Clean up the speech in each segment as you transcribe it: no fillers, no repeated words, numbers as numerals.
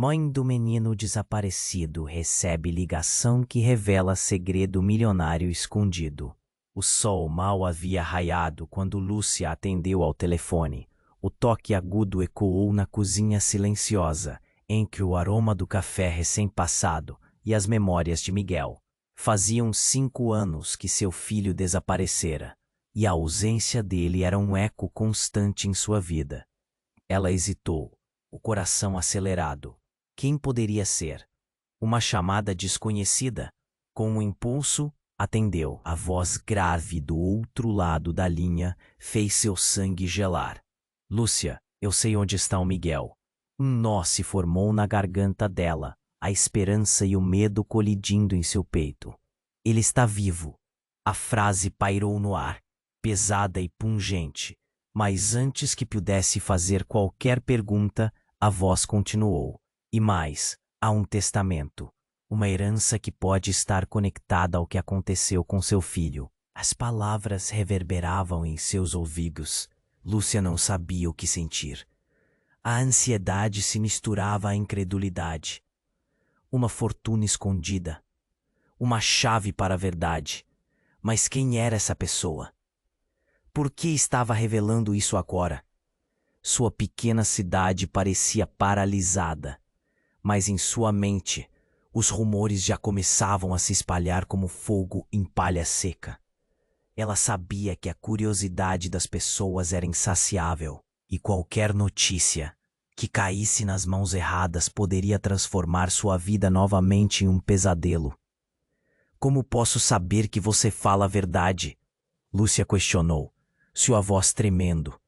Mãe do menino desaparecido recebe ligação que revela segredo milionário escondido. O sol mal havia raiado quando Lúcia atendeu ao telefone. O toque agudo ecoou na cozinha silenciosa, em que o aroma do café recém-passado e as memórias de Miguel. Faziam 5 anos que seu filho desaparecera, e a ausência dele era um eco constante em sua vida. Ela hesitou, o coração acelerado. Quem poderia ser? Uma chamada desconhecida? Com um impulso, atendeu. A voz grave do outro lado da linha fez seu sangue gelar. Lúcia, eu sei onde está o Miguel. Um nó se formou na garganta dela, a esperança e o medo colidindo em seu peito. Ele está vivo. A frase pairou no ar, pesada e pungente. Mas antes que pudesse fazer qualquer pergunta, a voz continuou. E mais, há um testamento. Uma herança que pode estar conectada ao que aconteceu com seu filho. As palavras reverberavam em seus ouvidos. Lúcia não sabia o que sentir. A ansiedade se misturava à incredulidade. Uma fortuna escondida. Uma chave para a verdade. Mas quem era essa pessoa? Por que estava revelando isso agora? Sua pequena cidade parecia paralisada. Mas em sua mente, os rumores já começavam a se espalhar como fogo em palha seca. Ela sabia que a curiosidade das pessoas era insaciável, e qualquer notícia que caísse nas mãos erradas poderia transformar sua vida novamente em um pesadelo. Como posso saber que você fala a verdade? Lúcia questionou, sua voz tremendo.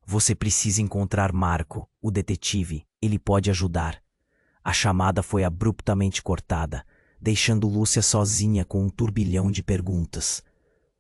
Você precisa encontrar Marco, o detetive. Ele pode ajudar. A chamada foi abruptamente cortada, deixando Lúcia sozinha com um turbilhão de perguntas.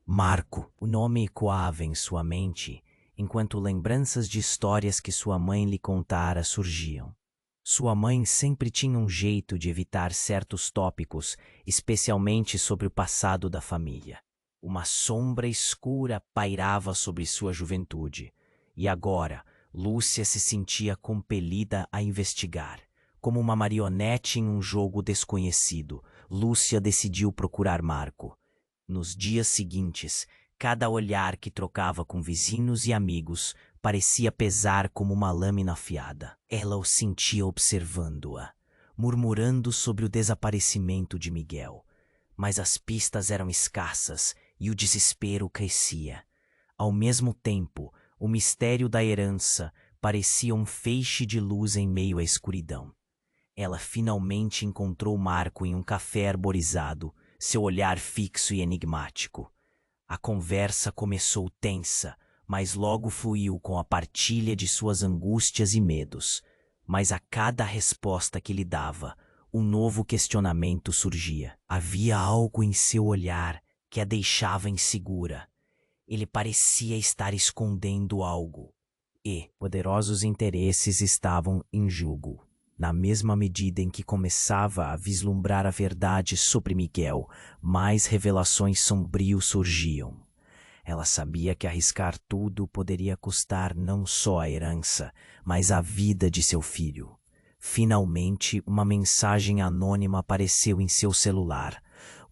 Marco, o nome ecoava em sua mente, enquanto lembranças de histórias que sua mãe lhe contara surgiam. Sua mãe sempre tinha um jeito de evitar certos tópicos, especialmente sobre o passado da família. Uma sombra escura pairava sobre sua juventude, e agora Lúcia se sentia compelida a investigar. Como uma marionete em um jogo desconhecido, Lúcia decidiu procurar Marco. Nos dias seguintes, cada olhar que trocava com vizinhos e amigos parecia pesar como uma lâmina afiada. Ela o sentia observando-a, murmurando sobre o desaparecimento de Miguel. Mas as pistas eram escassas e o desespero crescia. Ao mesmo tempo, o mistério da herança parecia um feixe de luz em meio à escuridão. Ela finalmente encontrou Marco em um café arborizado, seu olhar fixo e enigmático. A conversa começou tensa, mas logo fluiu com a partilha de suas angústias e medos. Mas a cada resposta que lhe dava, um novo questionamento surgia. Havia algo em seu olhar que a deixava insegura. Ele parecia estar escondendo algo. E poderosos interesses estavam em jogo. Na mesma medida em que começava a vislumbrar a verdade sobre Miguel, mais revelações sombrias surgiam. Ela sabia que arriscar tudo poderia custar não só a herança, mas a vida de seu filho. Finalmente, uma mensagem anônima apareceu em seu celular.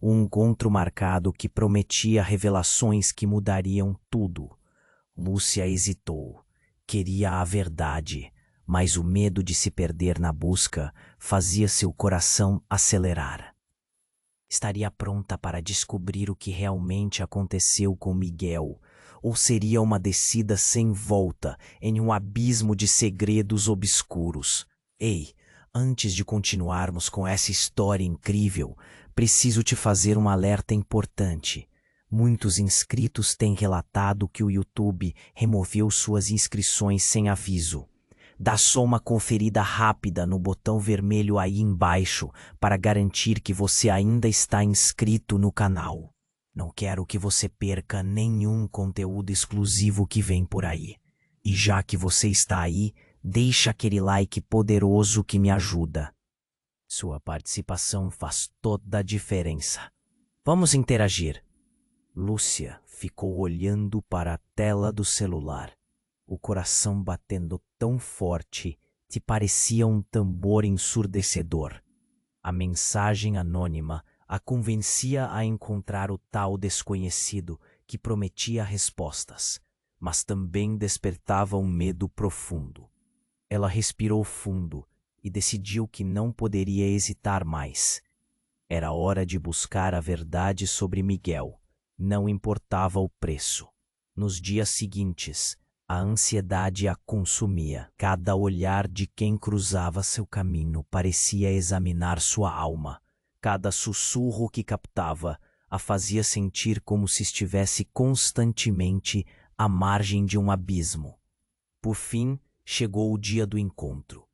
Um encontro marcado que prometia revelações que mudariam tudo. Lúcia hesitou. Queria a verdade, mas o medo de se perder na busca fazia seu coração acelerar. Estaria pronta para descobrir o que realmente aconteceu com Miguel, ou seria uma descida sem volta em um abismo de segredos obscuros? Ei, antes de continuarmos com essa história incrível, preciso te fazer um alerta importante. Muitos inscritos têm relatado que o YouTube removeu suas inscrições sem aviso. Dá só uma conferida rápida no botão vermelho aí embaixo para garantir que você ainda está inscrito no canal. Não quero que você perca nenhum conteúdo exclusivo que vem por aí. E já que você está aí, deixa aquele like poderoso que me ajuda. Sua participação faz toda a diferença. Vamos interagir. Lúcia ficou olhando para a tela do celular, o coração batendo tão forte te parecia um tambor ensurdecedor. A mensagem anônima a convencia a encontrar o tal desconhecido que prometia respostas, mas também despertava um medo profundo. Ela respirou fundo e decidiu que não poderia hesitar mais. Era hora de buscar a verdade sobre Miguel. Não importava o preço. Nos dias seguintes, a ansiedade a consumia. Cada olhar de quem cruzava seu caminho parecia examinar sua alma. Cada sussurro que captava a fazia sentir como se estivesse constantemente à margem de um abismo. Por fim, chegou o dia do encontro.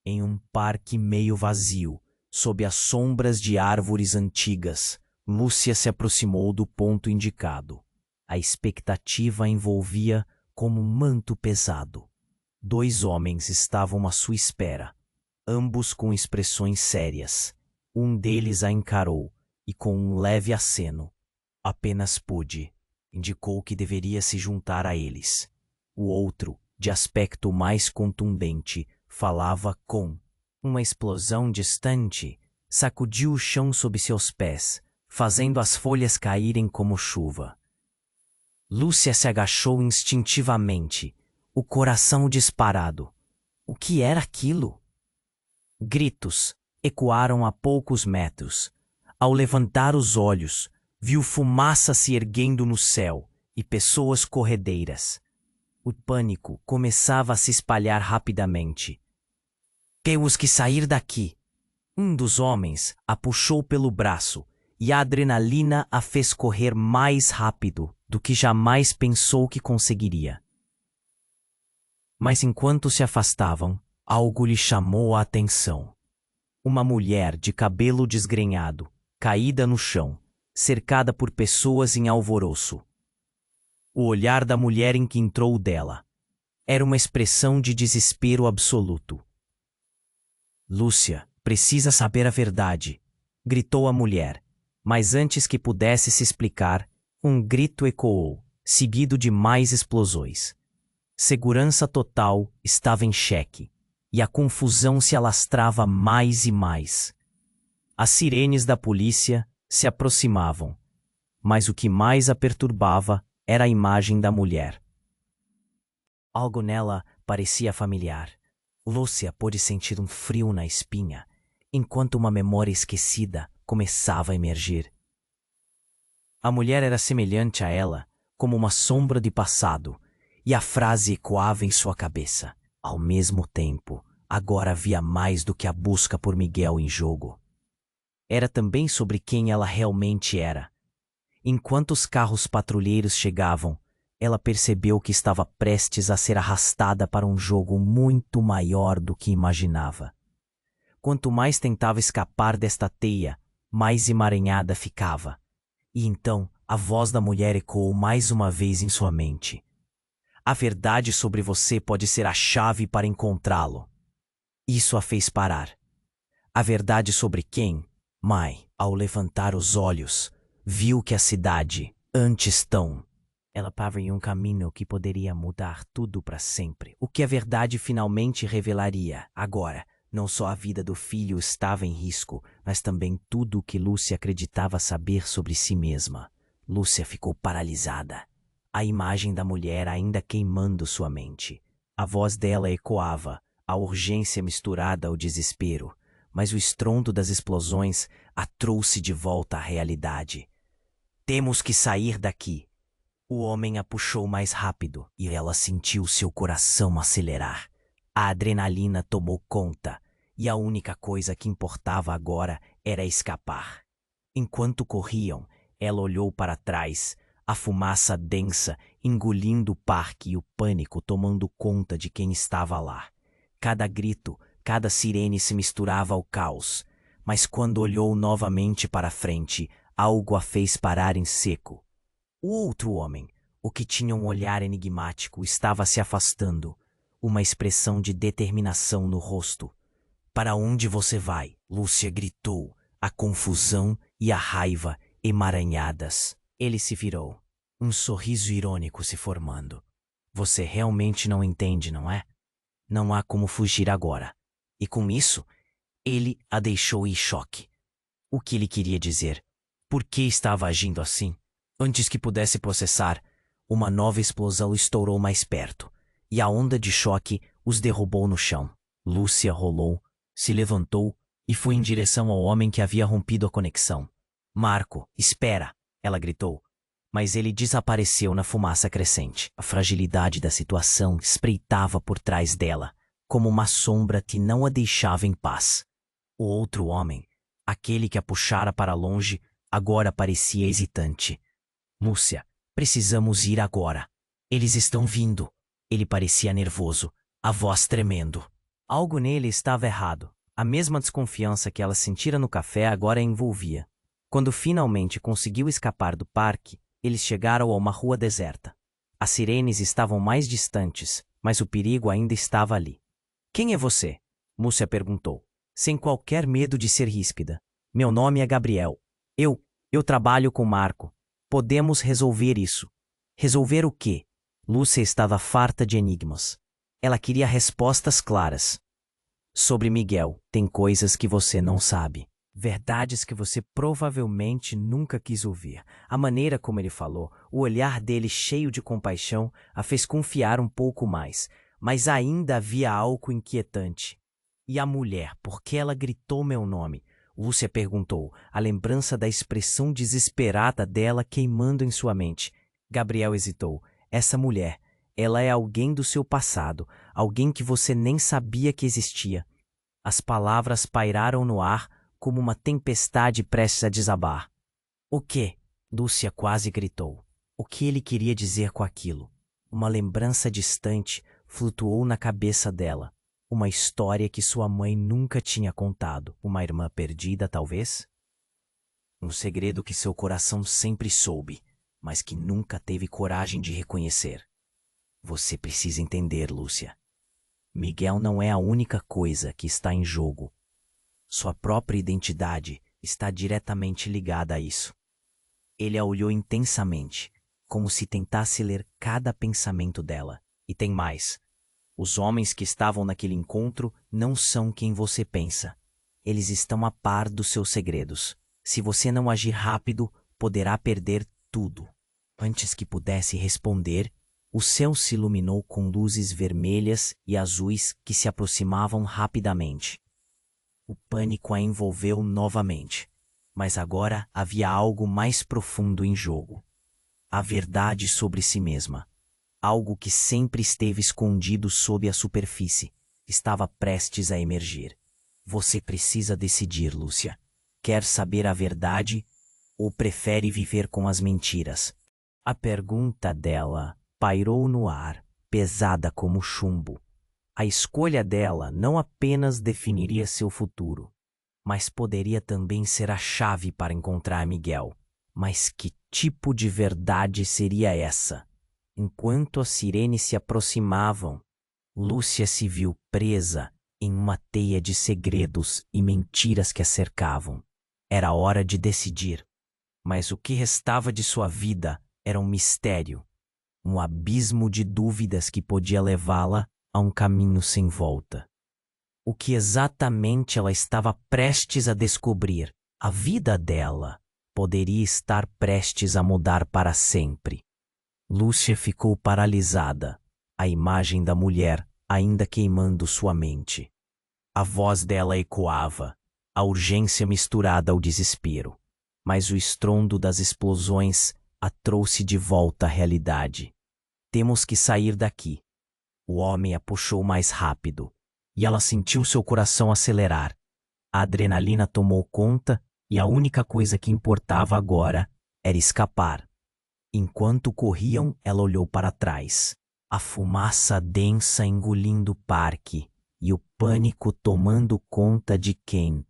Em um parque meio vazio, sob as sombras de árvores antigas, Lúcia se aproximou do ponto indicado. A expectativa a envolvia como um manto pesado. 2 homens estavam à sua espera, ambos com expressões sérias. Um deles a encarou e, com um leve aceno, apenas pude, indicou que deveria se juntar a eles. O outro, de aspecto mais contundente, falava com uma explosão distante, sacudiu o chão sob seus pés, fazendo as folhas caírem como chuva. Lúcia se agachou instintivamente, o coração disparado. O que era aquilo? Gritos ecoaram a poucos metros. Ao levantar os olhos, viu fumaça se erguendo no céu e pessoas corredeiras. O pânico começava a se espalhar rapidamente. Temos que sair daqui. Um dos homens a puxou pelo braço e a adrenalina a fez correr mais rápido do que jamais pensou que conseguiria. Mas enquanto se afastavam, algo lhe chamou a atenção. Uma mulher de cabelo desgrenhado, caída no chão, cercada por pessoas em alvoroço. O olhar da mulher encontrou o dela. Era uma expressão de desespero absoluto. Lúcia, precisa saber a verdade, gritou a mulher, mas antes que pudesse se explicar, um grito ecoou, seguido de mais explosões. Segurança total estava em xeque, e a confusão se alastrava mais e mais. As sirenes da polícia se aproximavam, mas o que mais a perturbava era a imagem da mulher. Algo nela parecia familiar. Lúcia pôde sentir um frio na espinha, enquanto uma memória esquecida começava a emergir. A mulher era semelhante a ela, como uma sombra de passado, e a frase ecoava em sua cabeça. Ao mesmo tempo, agora havia mais do que a busca por Miguel em jogo. Era também sobre quem ela realmente era. Enquanto os carros patrulheiros chegavam, ela percebeu que estava prestes a ser arrastada para um jogo muito maior do que imaginava. Quanto mais tentava escapar desta teia, mais emaranhada ficava. E então a voz da mulher ecoou mais uma vez em sua mente. A verdade sobre você pode ser a chave para encontrá-lo. Isso a fez parar. A verdade sobre quem? Mai, ao levantar os olhos, viu que a cidade, antes tão... Ela estava em um caminho que poderia mudar tudo para sempre. O que a verdade finalmente revelaria. Agora, não só a vida do filho estava em risco, mas também tudo o que Lúcia acreditava saber sobre si mesma. Lúcia ficou paralisada. A imagem da mulher ainda queimando sua mente. A voz dela ecoava, a urgência misturada ao desespero, mas o estrondo das explosões a trouxe de volta à realidade. Temos que sair daqui. O homem a puxou mais rápido e ela sentiu seu coração acelerar. A adrenalina tomou conta e a única coisa que importava agora era escapar. Enquanto corriam, ela olhou para trás, a fumaça densa engolindo o parque e o pânico tomando conta de quem estava lá. Cada grito, cada sirene se misturava ao caos, mas quando olhou novamente para frente, algo a fez parar em seco. O outro homem, o que tinha um olhar enigmático, estava se afastando, uma expressão de determinação no rosto. Para onde você vai? Lúcia gritou, a confusão e a raiva emaranhadas. Ele se virou, um sorriso irônico se formando. Você realmente não entende, não é? Não há como fugir agora. E com isso, ele a deixou em choque. O que ele queria dizer? Por que estava agindo assim? Antes que pudesse processar, uma nova explosão estourou mais perto, e a onda de choque os derrubou no chão. Lúcia rolou, se levantou e foi em direção ao homem que havia rompido a conexão. Marco, espera! Ela gritou. Mas ele desapareceu na fumaça crescente. A fragilidade da situação espreitava por trás dela, como uma sombra que não a deixava em paz. O outro homem, aquele que a puxara para longe, agora parecia hesitante. Lúcia, precisamos ir agora. Eles estão vindo. Ele parecia nervoso, a voz tremendo. Algo nele estava errado. A mesma desconfiança que ela sentira no café agora a envolvia. Quando finalmente conseguiu escapar do parque, eles chegaram a uma rua deserta. As sirenes estavam mais distantes, mas o perigo ainda estava ali. Quem é você? Lúcia perguntou, sem qualquer medo de ser ríspida. Meu nome é Gabriel. Eu trabalho com Marco. Podemos resolver isso. Resolver o quê? Lúcia estava farta de enigmas. Ela queria respostas claras. Sobre Miguel, tem coisas que você não sabe. Verdades que você provavelmente nunca quis ouvir. A maneira como ele falou, o olhar dele cheio de compaixão, a fez confiar um pouco mais. Mas ainda havia algo inquietante. E a mulher, por que ela gritou meu nome? Lúcia perguntou, a lembrança da expressão desesperada dela queimando em sua mente. Gabriel hesitou. Essa mulher, ela é alguém do seu passado, alguém que você nem sabia que existia. As palavras pairaram no ar como uma tempestade prestes a desabar. O quê? Lúcia quase gritou. O que ele queria dizer com aquilo? Uma lembrança distante flutuou na cabeça dela. Uma história que sua mãe nunca tinha contado. Uma irmã perdida, talvez? Um segredo que seu coração sempre soube, mas que nunca teve coragem de reconhecer. Você precisa entender, Lúcia. Miguel não é a única coisa que está em jogo. Sua própria identidade está diretamente ligada a isso. Ele a olhou intensamente, como se tentasse ler cada pensamento dela. E tem mais. Os homens que estavam naquele encontro não são quem você pensa. Eles estão a par dos seus segredos. Se você não agir rápido, poderá perder tudo. Antes que pudesse responder, o céu se iluminou com luzes vermelhas e azuis que se aproximavam rapidamente. O pânico a envolveu novamente, mas agora havia algo mais profundo em jogo. A verdade sobre si mesma. Algo que sempre esteve escondido sob a superfície, estava prestes a emergir. Você precisa decidir, Lúcia. Quer saber a verdade ou prefere viver com as mentiras? A pergunta dela pairou no ar, pesada como chumbo. A escolha dela não apenas definiria seu futuro, mas poderia também ser a chave para encontrar Miguel. Mas que tipo de verdade seria essa? Enquanto as sirenes se aproximavam, Lúcia se viu presa em uma teia de segredos e mentiras que a cercavam. Era hora de decidir. Mas o que restava de sua vida era um mistério, um abismo de dúvidas que podia levá-la a um caminho sem volta. O que exatamente ela estava prestes a descobrir? A vida dela poderia estar prestes a mudar para sempre. Lúcia ficou paralisada, a imagem da mulher ainda queimando sua mente. A voz dela ecoava, a urgência misturada ao desespero. Mas o estrondo das explosões a trouxe de volta à realidade. Temos que sair daqui. O homem a puxou mais rápido, e ela sentiu seu coração acelerar. A adrenalina tomou conta, e a única coisa que importava agora era escapar. Enquanto corriam, ela olhou para trás. A fumaça densa engolindo o parque, e o pânico tomando conta de quem.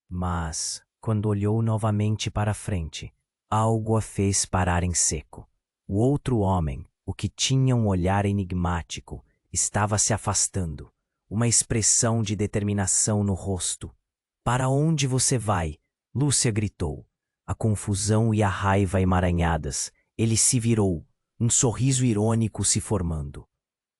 Mas, quando olhou novamente para frente, algo a fez parar em seco. O outro homem, o que tinha um olhar enigmático, estava se afastando, uma expressão de determinação no rosto. Para onde você vai? Lúcia gritou. A confusão e a raiva emaranhadas. Ele se virou, um sorriso irônico se formando.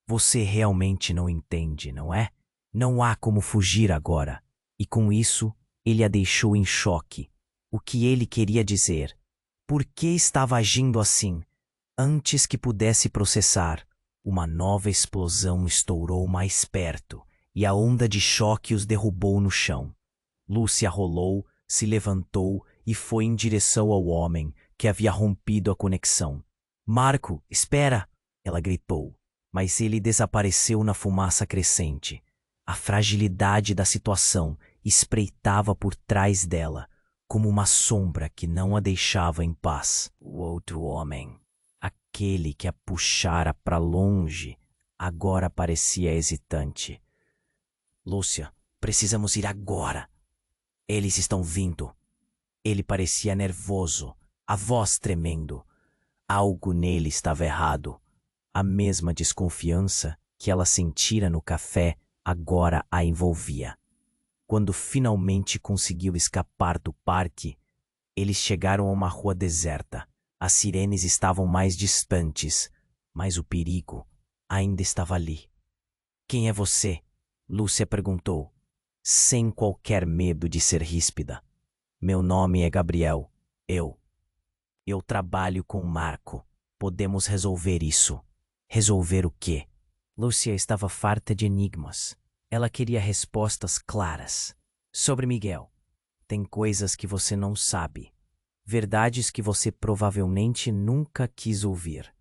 Você realmente não entende, não é? Não há como fugir agora. E com isso, ele a deixou em choque. O que ele queria dizer? Por que estava agindo assim? Antes que pudesse processar, uma nova explosão estourou mais perto e a onda de choque os derrubou no chão. Lúcia rolou, se levantou e foi em direção ao homem que havia rompido a conexão. Marco, espera! Ela gritou, mas ele desapareceu na fumaça crescente. A fragilidade da situação espreitava por trás dela, como uma sombra que não a deixava em paz. O outro homem, aquele que a puxara para longe, agora parecia hesitante. Lúcia, precisamos ir agora. Eles estão vindo. Ele parecia nervoso, a voz tremendo. Algo nele estava errado. A mesma desconfiança que ela sentira no café agora a envolvia. Quando finalmente conseguiu escapar do parque, eles chegaram a uma rua deserta. As sirenes estavam mais distantes, mas o perigo ainda estava ali. Quem é você? Lúcia perguntou, sem qualquer medo de ser ríspida. Meu nome é Gabriel. Eu trabalho com Marco. Podemos resolver isso. Resolver o quê? Lúcia estava farta de enigmas. Ela queria respostas claras. Sobre Miguel. Tem coisas que você não sabe. Verdades que você provavelmente nunca quis ouvir.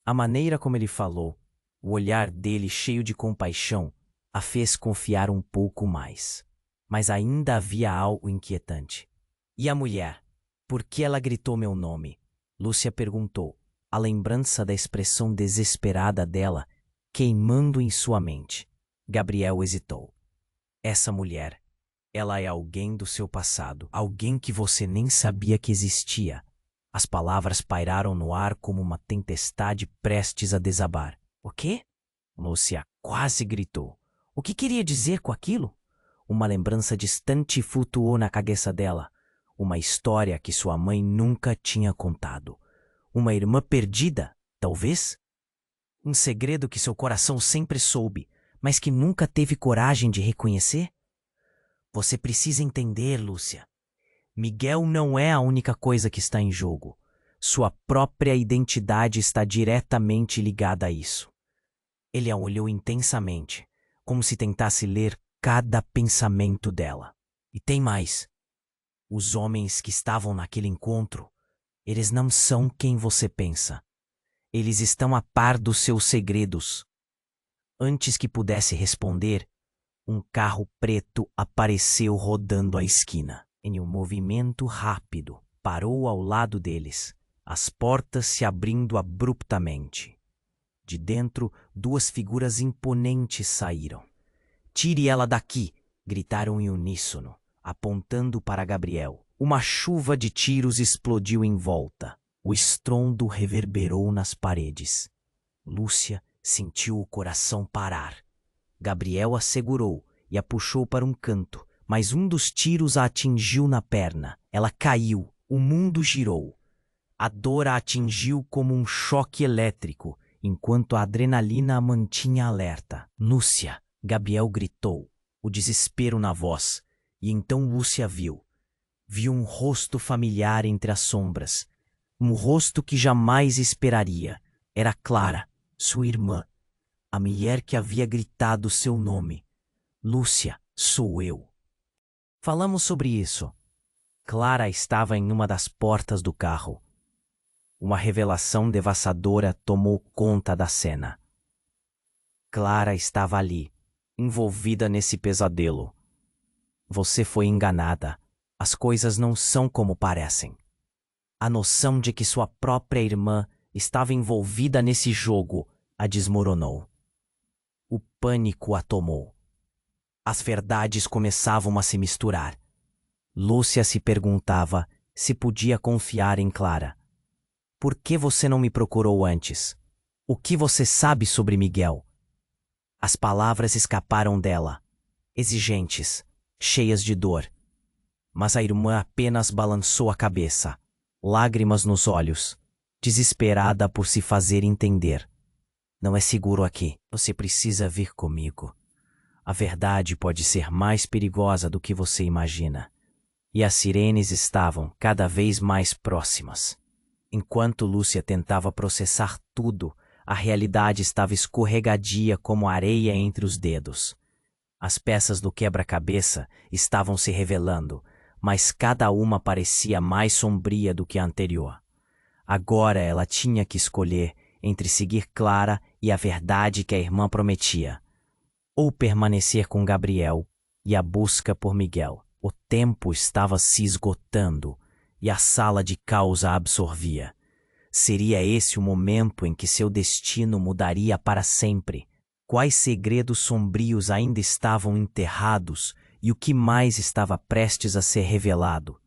A maneira como ele falou, o olhar dele cheio de compaixão, a fez confiar um pouco mais. Mas ainda havia algo inquietante. E a mulher? Por que ela gritou meu nome? Lúcia perguntou, a lembrança da expressão desesperada dela queimando em sua mente. Gabriel hesitou. Essa mulher, ela é alguém do seu passado, alguém que você nem sabia que existia. As palavras pairaram no ar como uma tempestade prestes a desabar. O quê? Lúcia quase gritou. O que queria dizer com aquilo? Uma lembrança distante flutuou na cabeça dela. Uma história que sua mãe nunca tinha contado. Uma irmã perdida, talvez? Um segredo que seu coração sempre soube, mas que nunca teve coragem de reconhecer? Você precisa entender, Lúcia. Miguel não é a única coisa que está em jogo. Sua própria identidade está diretamente ligada a isso. Ele a olhou intensamente, como se tentasse ler cada pensamento dela. E tem mais. Os homens que estavam naquele encontro, eles não são quem você pensa. Eles estão a par dos seus segredos. Antes que pudesse responder, um carro preto apareceu rodando a esquina. Em um movimento rápido, parou ao lado deles, as portas se abrindo abruptamente. De dentro, duas figuras imponentes saíram. Tire ela daqui! Gritaram em uníssono, apontando para Gabriel. Uma chuva de tiros explodiu em volta. O estrondo reverberou nas paredes. Lúcia sentiu o coração parar. Gabriel a segurou e a puxou para um canto, mas um dos tiros a atingiu na perna. Ela caiu. O mundo girou. A dor a atingiu como um choque elétrico, enquanto a adrenalina a mantinha alerta. Lúcia! Gabriel gritou, o desespero na voz, e então Lúcia viu. Viu um rosto familiar entre as sombras. Um rosto que jamais esperaria. Era Clara, sua irmã. A mulher que havia gritado seu nome. Lúcia, sou eu. Falamos sobre isso. Clara estava em uma das portas do carro. Uma revelação devastadora tomou conta da cena. Clara estava ali, envolvida nesse pesadelo. Você foi enganada. As coisas não são como parecem. A noção de que sua própria irmã estava envolvida nesse jogo a desmoronou. O pânico a tomou. As verdades começavam a se misturar. Lúcia se perguntava se podia confiar em Clara. Por que você não me procurou antes? O que você sabe sobre Miguel? As palavras escaparam dela, exigentes, cheias de dor. Mas a irmã apenas balançou a cabeça, lágrimas nos olhos, desesperada por se fazer entender. Não é seguro aqui. Você precisa vir comigo. A verdade pode ser mais perigosa do que você imagina. E as sirenes estavam cada vez mais próximas. Enquanto Lúcia tentava processar tudo, a realidade estava escorregadia como areia entre os dedos. As peças do quebra-cabeça estavam se revelando, mas cada uma parecia mais sombria do que a anterior. Agora ela tinha que escolher entre seguir Clara e a verdade que a irmã prometia, ou permanecer com Gabriel e a busca por Miguel. O tempo estava se esgotando e a sala de caos a absorvia. Seria esse o momento em que seu destino mudaria para sempre? Quais segredos sombrios ainda estavam enterrados e o que mais estava prestes a ser revelado?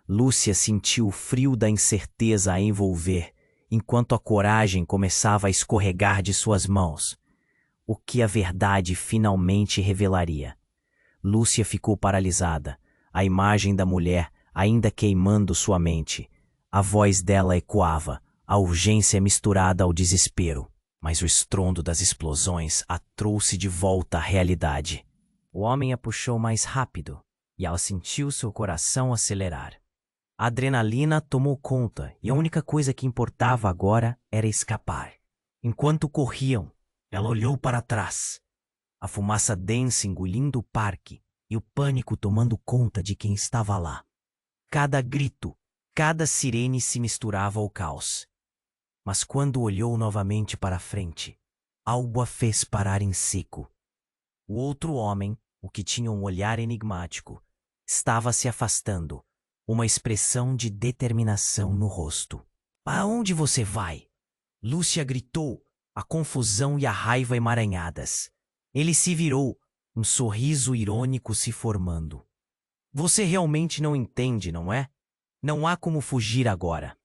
Lúcia sentiu o frio da incerteza a envolver, enquanto a coragem começava a escorregar de suas mãos. O que a verdade finalmente revelaria? Lúcia ficou paralisada, a imagem da mulher ainda queimando sua mente. A voz dela ecoava, a urgência misturada ao desespero. Mas o estrondo das explosões a trouxe de volta à realidade. O homem a puxou mais rápido, e ela sentiu seu coração acelerar. A adrenalina tomou conta, e a única coisa que importava agora era escapar. Enquanto corriam, ela olhou para trás. A fumaça densa engolindo o parque, e o pânico tomando conta de quem estava lá. Cada grito, cada sirene se misturava ao caos. Mas quando olhou novamente para frente, algo a fez parar em seco. O outro homem, o que tinha um olhar enigmático, estava se afastando, uma expressão de determinação no rosto. "Aonde você vai?" Lúcia gritou, a confusão e a raiva emaranhadas. Ele se virou, um sorriso irônico se formando. "Você realmente não entende, não é? Não há como fugir agora."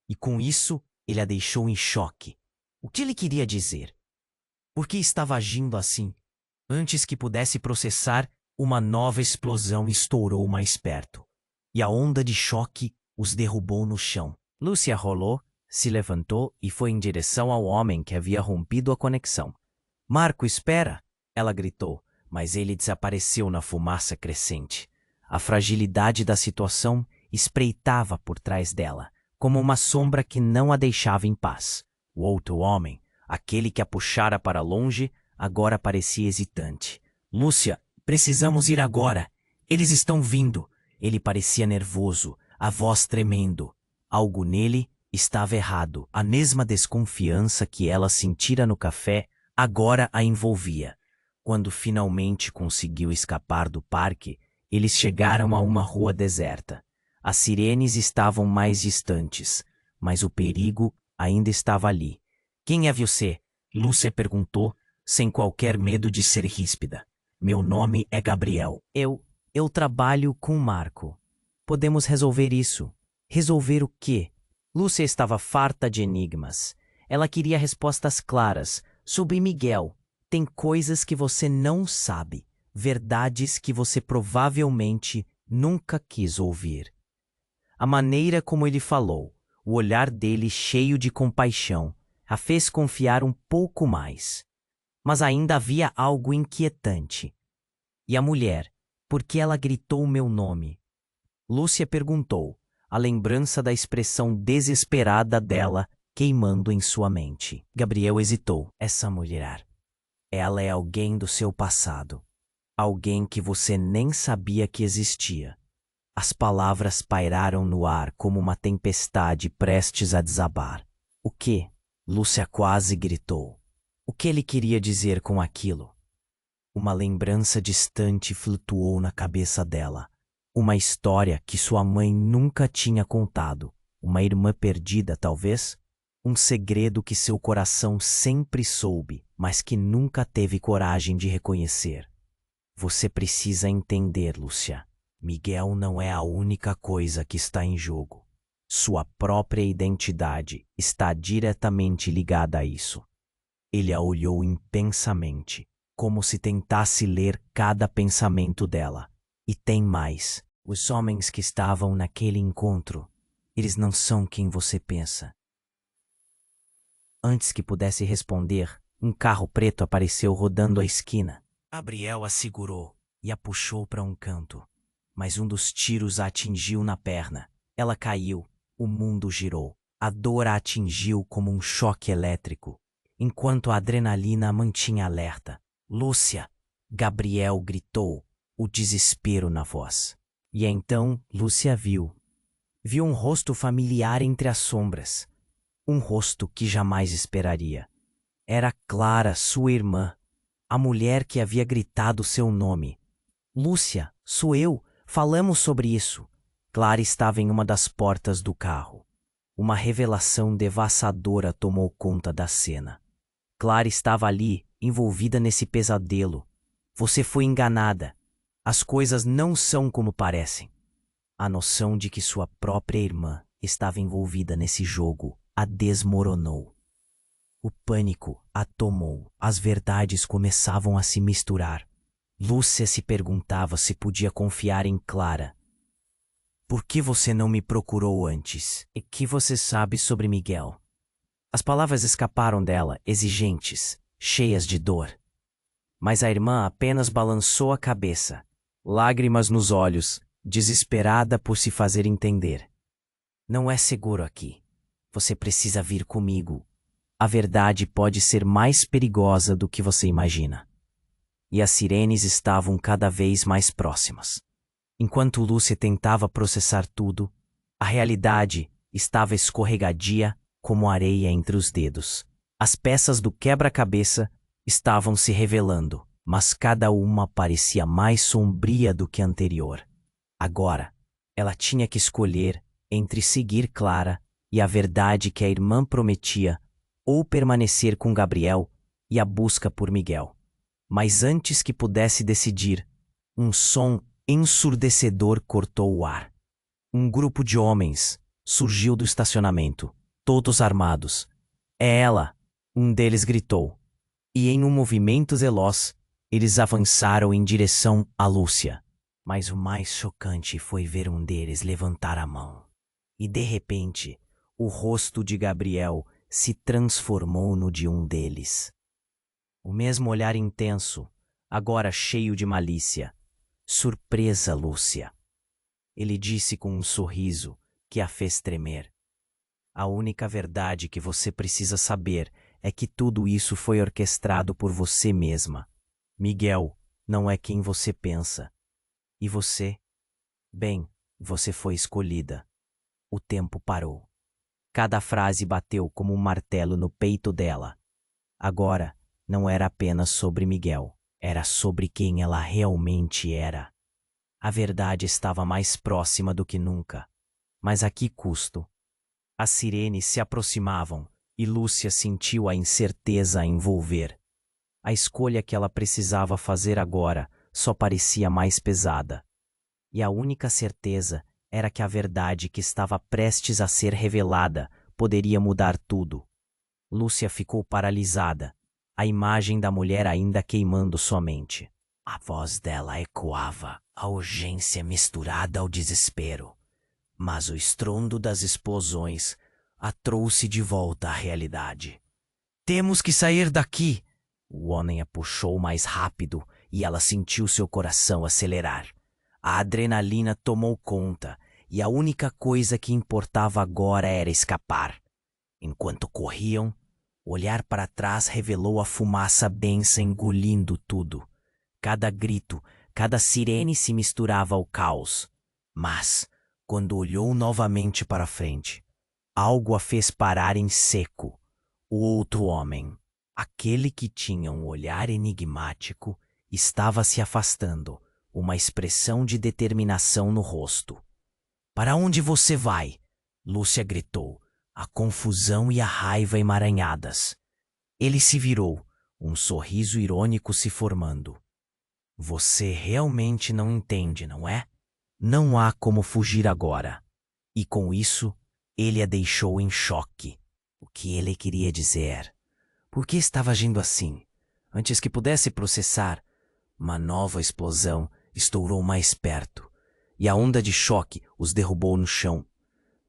E com isso, ele a deixou em choque. O que ele queria dizer? Por que estava agindo assim? Antes que pudesse processar, uma nova explosão estourou mais perto. E a onda de choque os derrubou no chão. Lúcia rolou, se levantou e foi em direção ao homem que havia rompido a conexão. "Marco, espera!" ela gritou, mas ele desapareceu na fumaça crescente. A fragilidade da situação espreitava por trás dela, como uma sombra que não a deixava em paz. O outro homem, aquele que a puxara para longe, agora parecia hesitante. "Lúcia, precisamos ir agora. Eles estão vindo." Ele parecia nervoso, a voz tremendo. Algo nele estava errado. A mesma desconfiança que ela sentira no café agora a envolvia. Quando finalmente conseguiu escapar do parque, eles chegaram a uma rua deserta. As sirenes estavam mais distantes, mas o perigo ainda estava ali. "Quem é você?" Lúcia perguntou, sem qualquer medo de ser ríspida. "Meu nome é Gabriel." Eu trabalho com Marco. Podemos resolver isso." Resolver o quê? Lúcia estava farta de enigmas. Ela queria respostas claras sobre Miguel. Tem coisas que você não sabe, verdades que você provavelmente nunca quis ouvir. A maneira como ele falou, o olhar dele cheio de compaixão, a fez confiar um pouco mais. Mas ainda havia algo inquietante. E a mulher, por que ela gritou meu nome? Lúcia perguntou, a lembrança da expressão desesperada dela queimando em sua mente. Gabriel hesitou. "Essa mulher, ela é alguém do seu passado. Alguém que você nem sabia que existia." As palavras pairaram no ar como uma tempestade prestes a desabar. "O quê?" Lúcia quase gritou. O que ele queria dizer com aquilo? Uma lembrança distante flutuou na cabeça dela. Uma história que sua mãe nunca tinha contado. Uma irmã perdida, talvez? Um segredo que seu coração sempre soube, mas que nunca teve coragem de reconhecer. Você precisa entender, Lúcia. Miguel não é a única coisa que está em jogo. Sua própria identidade está diretamente ligada a isso. Ele a olhou intensamente, como se tentasse ler cada pensamento dela. E tem mais. Os homens que estavam naquele encontro, eles não são quem você pensa. Antes que pudesse responder, Um carro preto apareceu rodando a esquina. Gabriel a segurou e a puxou para um canto. Mas um dos tiros a atingiu na perna. Ela caiu. O mundo girou. A dor a atingiu como um choque elétrico, enquanto a adrenalina a mantinha alerta. Lúcia! Gabriel gritou, o desespero na voz. E então Lúcia viu. Viu um rosto familiar entre as sombras. Um rosto que jamais esperaria. Era Clara, sua irmã, a mulher que havia gritado seu nome. Lúcia, sou eu, falamos sobre isso. Clara estava em uma das portas do carro. Uma revelação devastadora tomou conta da cena. Clara estava ali, envolvida nesse pesadelo. Você foi enganada. As coisas não são como parecem. A noção de que sua própria irmã estava envolvida nesse jogo a desmoronou. O pânico a tomou. As verdades começavam a se misturar. Lúcia se perguntava se podia confiar em Clara. Por que você não me procurou antes? E que você sabe sobre Miguel? As palavras escaparam dela, exigentes, cheias de dor. Mas a irmã apenas balançou a cabeça, lágrimas nos olhos, desesperada por se fazer entender. Não é seguro aqui. Você precisa vir comigo. A verdade pode ser mais perigosa do que você imagina. E as sirenes estavam cada vez mais próximas. Enquanto Lúcia tentava processar tudo, a realidade estava escorregadia como areia entre os dedos. As peças do quebra-cabeça estavam se revelando, mas cada uma parecia mais sombria do que a anterior. Agora, ela tinha que escolher entre seguir Clara e a verdade que a irmã prometia, ou permanecer com Gabriel e a busca por Miguel. Mas antes que pudesse decidir, um som ensurdecedor cortou o ar. Um grupo de homens surgiu do estacionamento, todos armados. É ela! Um deles gritou. E em um movimento veloz, eles avançaram em direção a Lúcia. Mas o mais chocante foi ver um deles levantar a mão. E de repente, o rosto de Gabriel se transformou no de um deles. O mesmo olhar intenso, agora cheio de malícia. Surpresa, Lúcia. Ele disse com um sorriso que a fez tremer. A única verdade que você precisa saber é que tudo isso foi orquestrado por você mesma. Miguel não é quem você pensa. E você? Bem, você foi escolhida. O tempo parou. Cada frase bateu como um martelo no peito dela. Agora, não era apenas sobre Miguel. Era sobre quem ela realmente era. A verdade estava mais próxima do que nunca. Mas a que custo? As sirenes se aproximavam e Lúcia sentiu a incerteza a envolver. A escolha que ela precisava fazer agora só parecia mais pesada. E a única certeza era que a verdade que estava prestes a ser revelada poderia mudar tudo. Lúcia ficou paralisada, a imagem da mulher ainda queimando sua mente. A voz dela ecoava, a urgência misturada ao desespero. Mas o estrondo das explosões a trouxe de volta à realidade. Temos que sair daqui! O homem a puxou mais rápido e ela sentiu seu coração acelerar. A adrenalina tomou conta e a única coisa que importava agora era escapar. Enquanto corriam, olhar para trás revelou a fumaça densa engolindo tudo. Cada grito, cada sirene se misturava ao caos. Mas, quando olhou novamente para frente, algo a fez parar em seco. O outro homem, aquele que tinha um olhar enigmático, estava se afastando, uma expressão de determinação no rosto. Para onde você vai? Lúcia gritou, a confusão e a raiva emaranhadas. Ele se virou, um sorriso irônico se formando. Você realmente não entende, não é? Não há como fugir agora. E com isso, ele a deixou em choque. O que ele queria dizer? Por que estava agindo assim? Antes que pudesse processar, uma nova explosão estourou mais perto, e a onda de choque os derrubou no chão.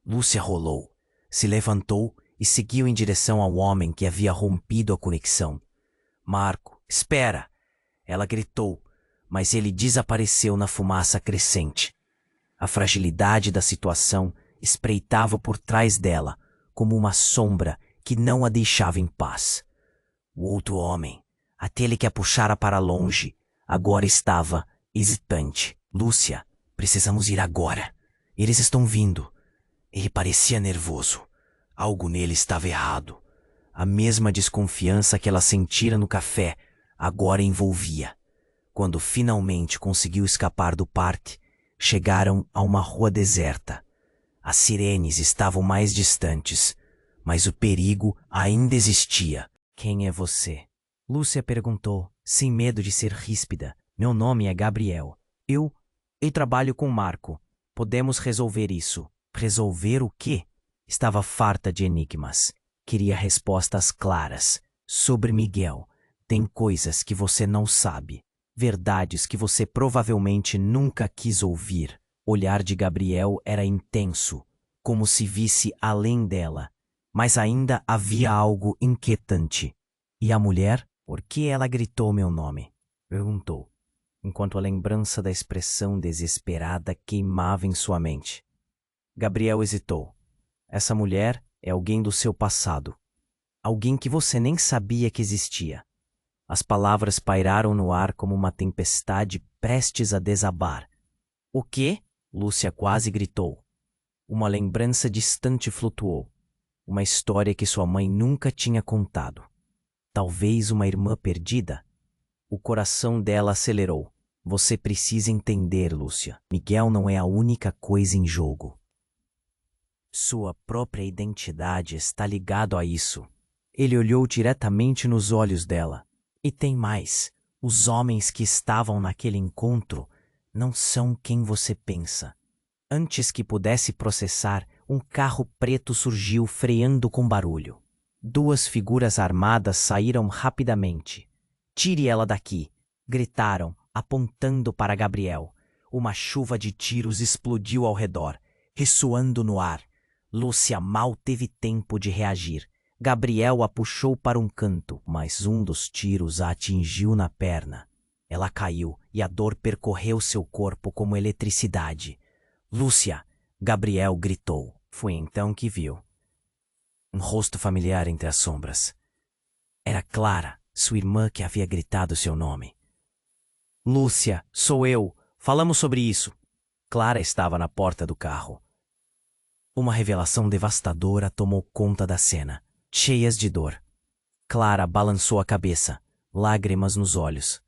Lúcia rolou, se levantou e seguiu em direção ao homem que havia rompido a conexão. Marco, espera! Ela gritou, mas ele desapareceu na fumaça crescente. A fragilidade da situação espreitava por trás dela, como uma sombra que não a deixava em paz. O outro homem, aquele que a puxara para longe, agora estava hesitante. Lúcia, precisamos ir agora. Eles estão vindo. Ele parecia nervoso. Algo nele estava errado. A mesma desconfiança que ela sentira no café agora envolvia. Quando finalmente conseguiu escapar do parque, chegaram a uma rua deserta. As sirenes estavam mais distantes, mas o perigo ainda existia. Quem é você? Lúcia perguntou, sem medo de ser ríspida. Meu nome é Gabriel. Eu trabalho com Marco. Podemos resolver isso. Resolver o quê? Estava farta de enigmas. Queria respostas claras. Sobre Miguel. Tem coisas que você não sabe. Verdades que você provavelmente nunca quis ouvir. O olhar de Gabriel era intenso, como se visse além dela. Mas ainda havia algo inquietante. E a mulher? Por que ela gritou meu nome? Perguntou, enquanto a lembrança da expressão desesperada queimava em sua mente. Gabriel hesitou. Essa mulher é alguém do seu passado. Alguém que você nem sabia que existia. As palavras pairaram no ar como uma tempestade prestes a desabar. O quê? Lúcia quase gritou. Uma lembrança distante flutuou. Uma história que sua mãe nunca tinha contado. Talvez uma irmã perdida? O coração dela acelerou. Você precisa entender, Lúcia. Miguel não é a única coisa em jogo. Sua própria identidade está ligado a isso. Ele olhou diretamente nos olhos dela. E tem mais. Os homens que estavam naquele encontro não são quem você pensa. Antes que pudesse processar, um carro preto surgiu freando com barulho. 2 figuras armadas saíram rapidamente. Tire ela daqui! Gritaram, apontando para Gabriel. Uma chuva de tiros explodiu ao redor, ressoando no ar. Lúcia mal teve tempo de reagir. Gabriel a puxou para um canto, mas um dos tiros a atingiu na perna. Ela caiu e a dor percorreu seu corpo como eletricidade. Lúcia! Gabriel gritou. Foi então que viu um rosto familiar entre as sombras. Era Clara, sua irmã, que havia gritado seu nome. Lúcia, sou eu. Falamos sobre isso. Clara estava na porta do carro. Uma revelação devastadora tomou conta da cena, cheias de dor. Clara balançou a cabeça, lágrimas nos olhos.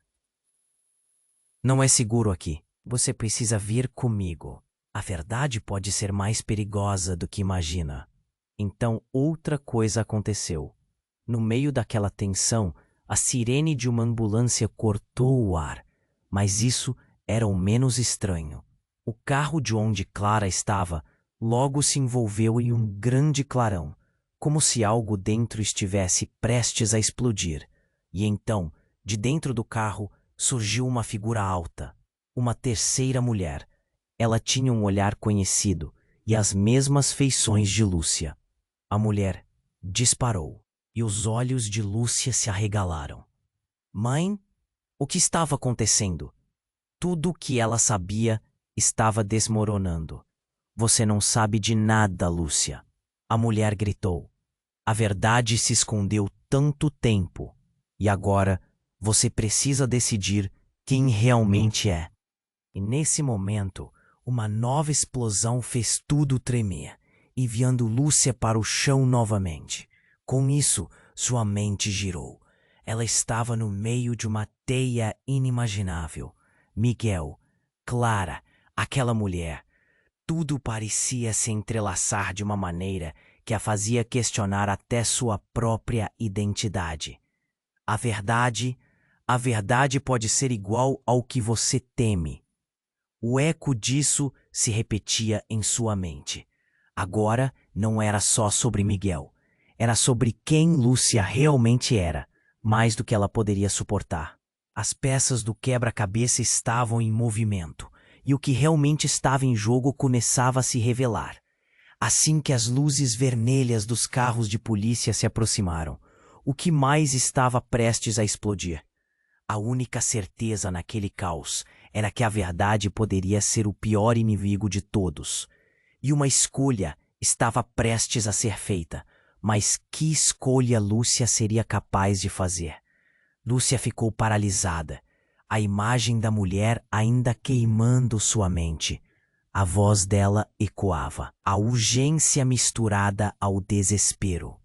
Não é seguro aqui. Você precisa vir comigo. A verdade pode ser mais perigosa do que imagina. Então outra coisa aconteceu. No meio daquela tensão, a sirene de uma ambulância cortou o ar. Mas isso era o menos estranho. O carro de onde Clara estava logo se envolveu em um grande clarão, como se algo dentro estivesse prestes a explodir. E então, de dentro do carro, surgiu uma figura alta, uma terceira mulher. Ela tinha um olhar conhecido e as mesmas feições de Lúcia. A mulher disparou e os olhos de Lúcia se arregalaram. Mãe? O que estava acontecendo? Tudo o que ela sabia estava desmoronando. Você não sabe de nada, Lúcia. A mulher gritou. A verdade se escondeu tanto tempo. E agora você precisa decidir quem realmente é. E nesse momento, uma nova explosão fez tudo tremer, enviando Lúcia para o chão novamente. Com isso, sua mente girou. Ela estava no meio de uma teia inimaginável. Miguel, Clara, aquela mulher. Tudo parecia se entrelaçar de uma maneira que a fazia questionar até sua própria identidade. A verdade pode ser igual ao que você teme. O eco disso se repetia em sua mente. Agora não era só sobre Miguel. Era sobre quem Lúcia realmente era, mais do que ela poderia suportar. As peças do quebra-cabeça estavam em movimento, e o que realmente estava em jogo começava a se revelar. Assim que as luzes vermelhas dos carros de polícia se aproximaram, o que mais estava prestes a explodir. A única certeza naquele caos era que a verdade poderia ser o pior inimigo de todos. E uma escolha estava prestes a ser feita. Mas que escolha Lúcia seria capaz de fazer? Lúcia ficou paralisada, a imagem da mulher ainda queimando sua mente. A voz dela ecoava, a urgência misturada ao desespero.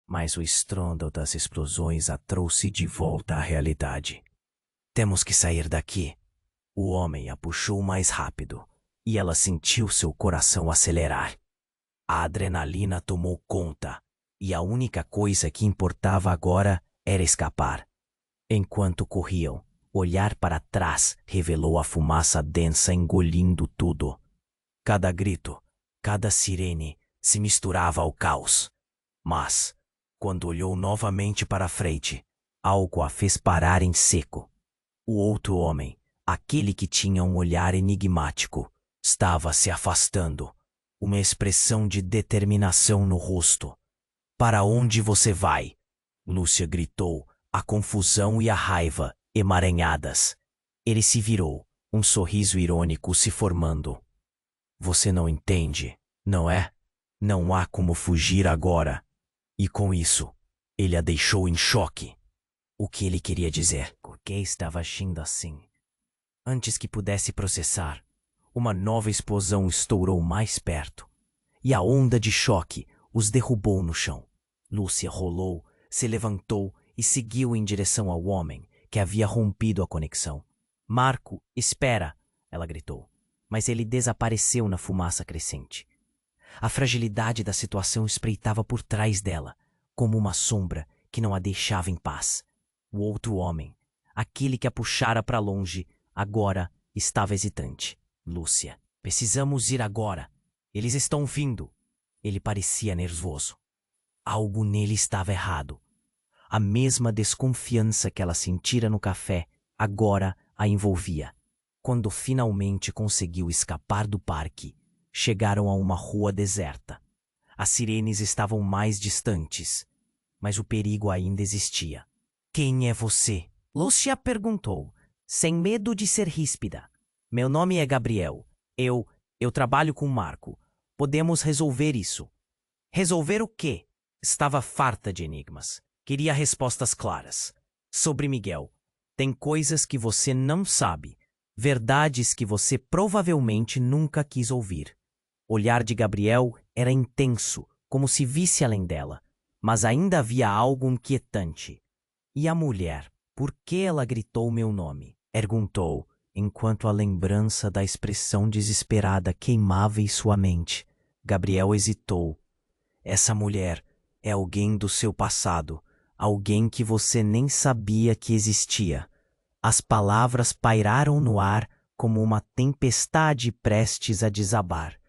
Mas o estrondo das explosões a trouxe de volta à realidade. Temos que sair daqui. O homem a puxou mais rápido, e ela sentiu seu coração acelerar. A adrenalina tomou conta, e a única coisa que importava agora era escapar. Enquanto corriam, olhar para trás revelou a fumaça densa engolindo tudo. Cada grito, cada sirene se misturava ao caos. Mas, quando olhou novamente para frente, algo a fez parar em seco. O outro homem, aquele que tinha um olhar enigmático, estava se afastando, uma expressão de determinação no rosto. "Para onde você vai?" Lúcia gritou, a confusão e a raiva emaranhadas. Ele se virou, um sorriso irônico se formando. "Você não entende, não é? Não há como fugir agora." E com isso, ele a deixou em choque. O que ele queria dizer? Por que estava agindo assim? Antes que pudesse processar, uma nova explosão estourou mais perto, e a onda de choque os derrubou no chão. Lúcia rolou, se levantou e seguiu em direção ao homem que havia rompido a conexão. "Marco, espera!" ela gritou, mas ele desapareceu na fumaça crescente. A fragilidade da situação espreitava por trás dela, como uma sombra que não a deixava em paz. O outro homem, aquele que a puxara para longe, agora estava hesitante. "Lúcia, precisamos ir agora. Eles estão vindo." Ele parecia nervoso. Algo nele estava errado. A mesma desconfiança que ela sentira no café agora a envolvia. Quando finalmente conseguiu escapar do parque, chegaram a uma rua deserta. As sirenes estavam mais distantes, mas o perigo ainda existia. "Quem é você?" Lúcia perguntou, sem medo de ser ríspida. "Meu nome é Gabriel. Eu trabalho com Marco. Podemos resolver isso." Resolver o quê? Estava farta de enigmas. Queria respostas claras. Sobre Miguel. Tem coisas que você não sabe. Verdades que você provavelmente nunca quis ouvir. O olhar de Gabriel era intenso, como se visse além dela. Mas ainda havia algo inquietante. "E a mulher? Por que ela gritou meu nome?" perguntou, enquanto a lembrança da expressão desesperada queimava em sua mente. Gabriel hesitou. "Essa mulher é alguém do seu passado, alguém que você nem sabia que existia." As palavras pairaram no ar como uma tempestade prestes a desabar.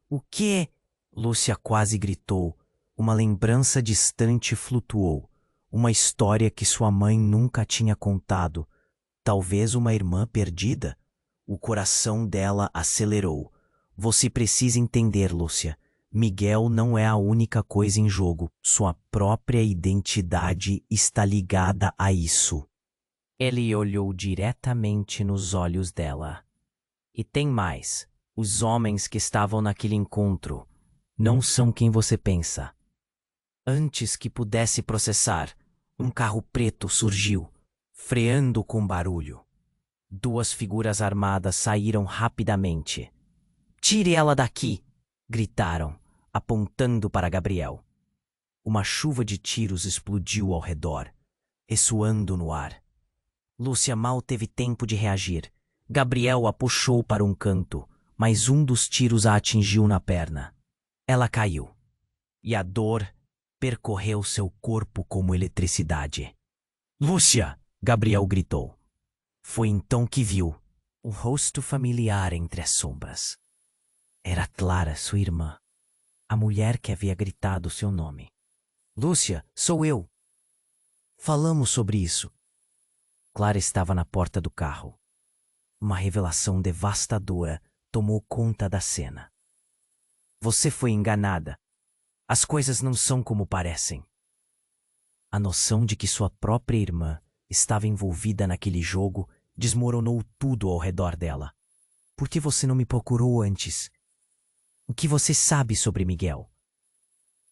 "O quê?" Lúcia quase gritou. Uma lembrança distante flutuou. Uma história que sua mãe nunca tinha contado. Talvez uma irmã perdida? O coração dela acelerou. "Você precisa entender, Lúcia. Miguel não é a única coisa em jogo. Sua própria identidade está ligada a isso." Ele olhou diretamente nos olhos dela. "E tem mais. Os homens que estavam naquele encontro não são quem você pensa." Antes que pudesse processar, um carro preto surgiu, freando com barulho. Duas figuras armadas saíram rapidamente. "Tire ela daqui!" gritaram, apontando para Gabriel. Uma chuva de tiros explodiu ao redor, ressoando no ar. Lúcia mal teve tempo de reagir. Gabriel a puxou para um canto, mas um dos tiros a atingiu na perna. Ela caiu, e a dor percorreu seu corpo como eletricidade. "Lúcia!" Gabriel gritou. Foi então que viu um rosto familiar entre as sombras. Era Clara, sua irmã, a mulher que havia gritado seu nome. "Lúcia, sou eu." "Falamos sobre isso." Clara estava na porta do carro. Uma revelação devastadora tomou conta da cena. "Você foi enganada. As coisas não são como parecem." A noção de que sua própria irmã estava envolvida naquele jogo desmoronou tudo ao redor dela. Por que você não me procurou antes? O que você sabe sobre Miguel?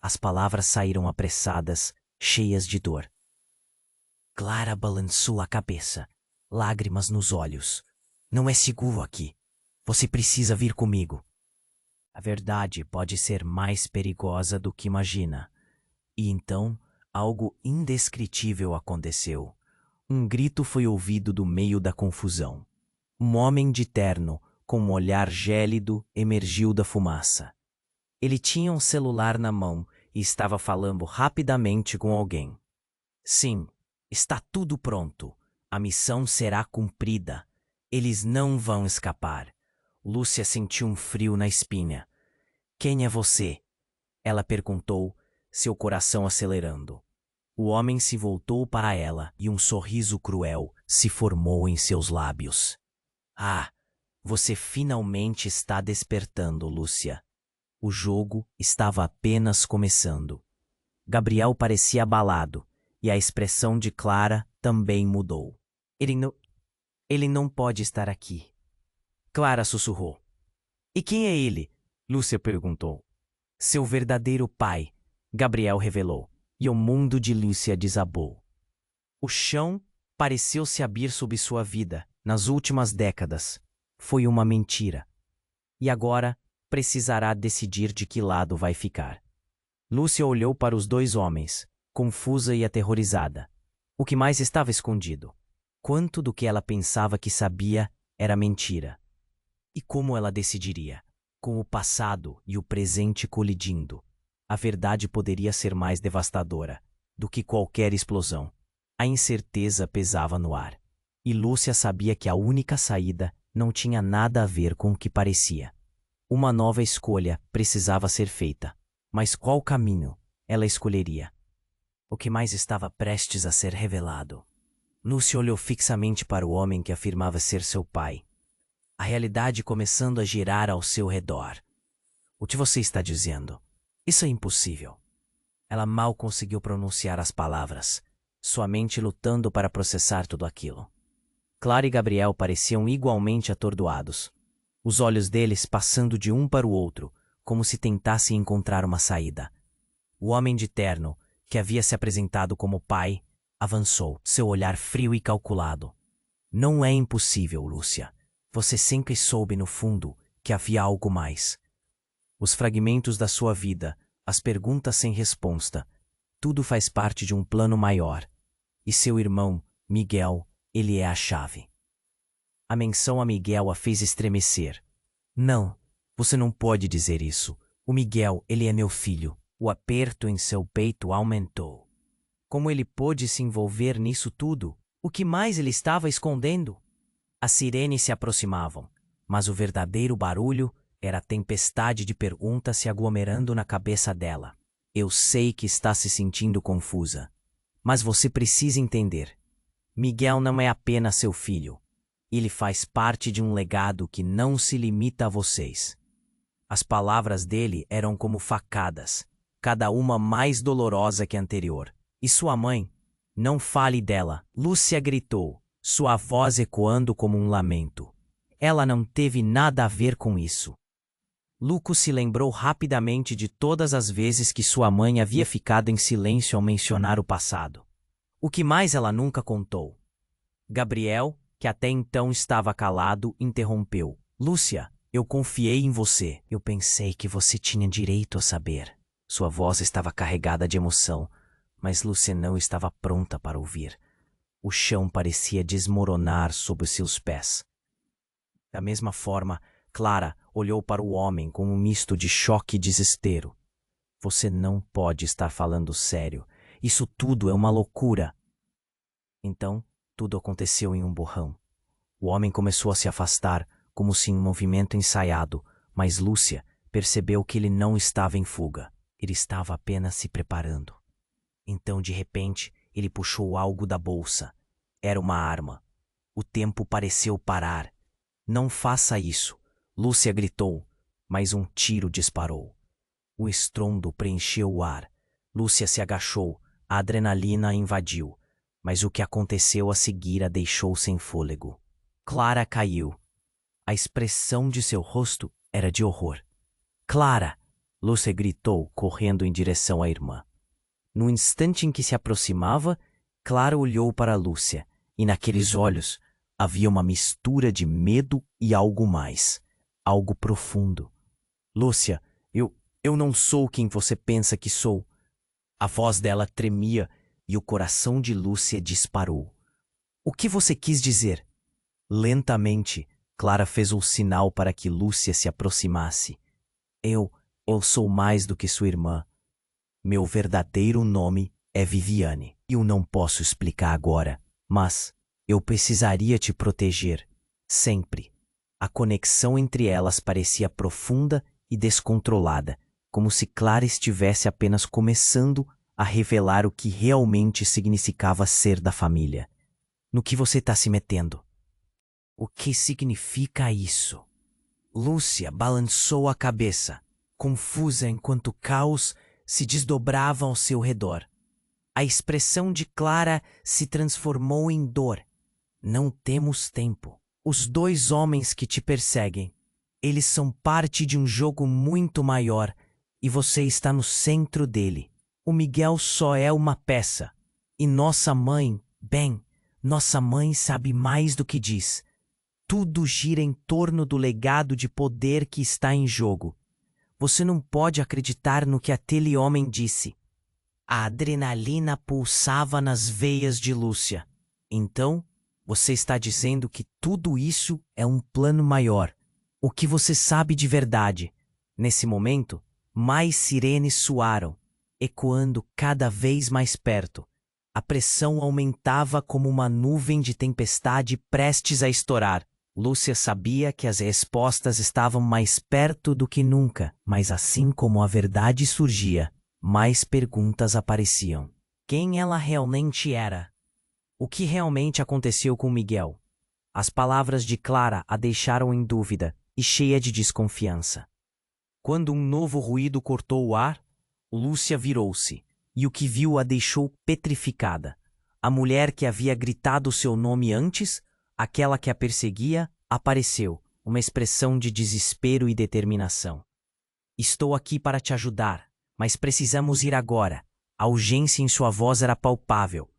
As palavras saíram apressadas, cheias de dor. Clara balançou a cabeça, lágrimas nos olhos. Não é seguro aqui. Você precisa vir comigo. A verdade pode ser mais perigosa do que imagina. E então, algo indescritível aconteceu. Um grito foi ouvido do meio da confusão. Um homem de terno, com um olhar gélido, emergiu da fumaça. Ele tinha um celular na mão e estava falando rapidamente com alguém. Sim, está tudo pronto. A missão será cumprida. Eles não vão escapar. Lúcia sentiu um frio na espinha. Quem é você? Ela perguntou, seu coração acelerando. O homem se voltou para ela e um sorriso cruel se formou em seus lábios. Ah, você finalmente está despertando, Lúcia. O jogo estava apenas começando. Gabriel parecia abalado e a expressão de Clara também mudou. Ele não pode estar aqui. Clara sussurrou. E quem é ele? Lúcia perguntou. Seu verdadeiro pai, Gabriel revelou, e o mundo de Lúcia desabou. O chão pareceu se abrir sob sua vida nas últimas décadas. Foi uma mentira. E agora precisará decidir de que lado vai ficar. Lúcia olhou para os dois homens, confusa e aterrorizada. O que mais estava escondido? Quanto do que ela pensava que sabia era mentira? E como ela decidiria? Com o passado e o presente colidindo, a verdade poderia ser mais devastadora do que qualquer explosão. A incerteza pesava no ar. E Lúcia sabia que a única saída não tinha nada a ver com o que parecia. Uma nova escolha precisava ser feita. Mas qual caminho ela escolheria? O que mais estava prestes a ser revelado? Lúcia olhou fixamente para o homem que afirmava ser seu pai. A realidade começando a girar ao seu redor. O que você está dizendo? Isso é impossível. Ela mal conseguiu pronunciar as palavras, sua mente lutando para processar tudo aquilo. Clara e Gabriel pareciam igualmente atordoados, os olhos deles passando de um para o outro, como se tentassem encontrar uma saída. O homem de terno, que havia se apresentado como pai, avançou, seu olhar frio e calculado. Não é impossível, Lúcia. Você sempre soube no fundo que havia algo mais. Os fragmentos da sua vida, as perguntas sem resposta, tudo faz parte de um plano maior. E seu irmão, Miguel, ele é a chave. A menção a Miguel a fez estremecer. Não, você não pode dizer isso. O Miguel, ele é meu filho. O aperto em seu peito aumentou. Como ele pôde se envolver nisso tudo? O que mais ele estava escondendo? As sirenes se aproximavam, mas o verdadeiro barulho era a tempestade de perguntas se aglomerando na cabeça dela. Eu sei que está se sentindo confusa, mas você precisa entender. Miguel não é apenas seu filho. Ele faz parte de um legado que não se limita a vocês. As palavras dele eram como facadas, cada uma mais dolorosa que a anterior. E sua mãe? Não fale dela, Lúcia gritou, sua voz ecoando como um lamento. Ela não teve nada a ver com isso. Luco se lembrou rapidamente de todas as vezes que sua mãe havia ficado em silêncio ao mencionar o passado. O que mais ela nunca contou? Gabriel, que até então estava calado, interrompeu. Lúcia, eu confiei em você. Eu pensei que você tinha direito a saber. Sua voz estava carregada de emoção, mas Lúcia não estava pronta para ouvir. O chão parecia desmoronar sob os seus pés. Da mesma forma, Clara olhou para o homem com um misto de choque e desespero. Você não pode estar falando sério. Isso tudo é uma loucura. Então, tudo aconteceu em um borrão. O homem começou a se afastar, como se em um movimento ensaiado, mas Lúcia percebeu que ele não estava em fuga. Ele estava apenas se preparando. Então, de repente, ele puxou algo da bolsa. Era uma arma. O tempo pareceu parar. Não faça isso, Lúcia gritou, mas um tiro disparou. O estrondo preencheu o ar. Lúcia se agachou, A adrenalina a invadiu, mas o que aconteceu a seguir a deixou sem fôlego. Clara caiu. A expressão de seu rosto era de horror. Clara! Lúcia gritou, correndo em direção à irmã. No instante em que se aproximava, Clara olhou para Lúcia, e naqueles olhos havia uma mistura de medo e algo mais, algo profundo. Lúcia, eu não sou quem você pensa que sou. A voz dela tremia e o coração de Lúcia disparou. O que você quis dizer? Lentamente, Clara fez um sinal para que Lúcia se aproximasse. Eu sou mais do que sua irmã. Meu verdadeiro nome é Viviane. Eu não posso explicar agora, mas eu precisaria te proteger, sempre. A conexão entre elas parecia profunda e descontrolada, como se Clara estivesse apenas começando a revelar o que realmente significava ser da família. No que você está se metendo? O que significa isso? Lúcia balançou a cabeça, confusa enquanto o caos se desdobrava ao seu redor. A expressão de Clara se transformou em dor. Não temos tempo. Os dois homens que te perseguem, eles são parte de um jogo muito maior e você está no centro dele. O Miguel só é uma peça. E nossa mãe, nossa mãe sabe mais do que diz. Tudo gira em torno do legado de poder que está em jogo. Você não pode acreditar no que aquele homem disse. A adrenalina pulsava nas veias de Lúcia. Então, você está dizendo que tudo isso é um plano maior. O que você sabe de verdade? Nesse momento, mais sirenes soaram, ecoando cada vez mais perto. A pressão aumentava como uma nuvem de tempestade prestes a estourar. Lúcia sabia que as respostas estavam mais perto do que nunca, mas assim como a verdade surgia, mais perguntas apareciam. Quem ela realmente era? O que realmente aconteceu com Miguel? As palavras de Clara a deixaram em dúvida e cheia de desconfiança. Quando um novo ruído cortou o ar, Lúcia virou-se, e o que viu a deixou petrificada. A mulher que havia gritado seu nome antes, aquela que a perseguia, apareceu, uma expressão de desespero e determinação. Estou aqui para te ajudar, mas precisamos ir agora. A urgência em sua voz era palpável.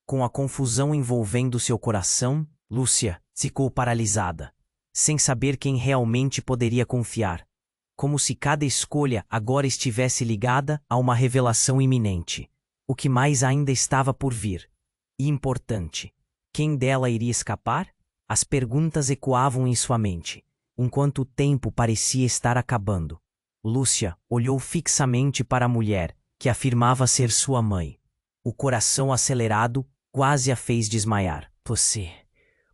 Com a confusão envolvendo seu coração, Lúcia ficou paralisada, sem saber quem realmente poderia confiar, como se cada escolha agora estivesse ligada a uma revelação iminente. O que mais ainda estava por vir? E importante, quem dela iria escapar? As perguntas ecoavam em sua mente, enquanto o tempo parecia estar acabando. Lúcia olhou fixamente para a mulher, que afirmava ser sua mãe. O coração acelerado quase a fez desmaiar.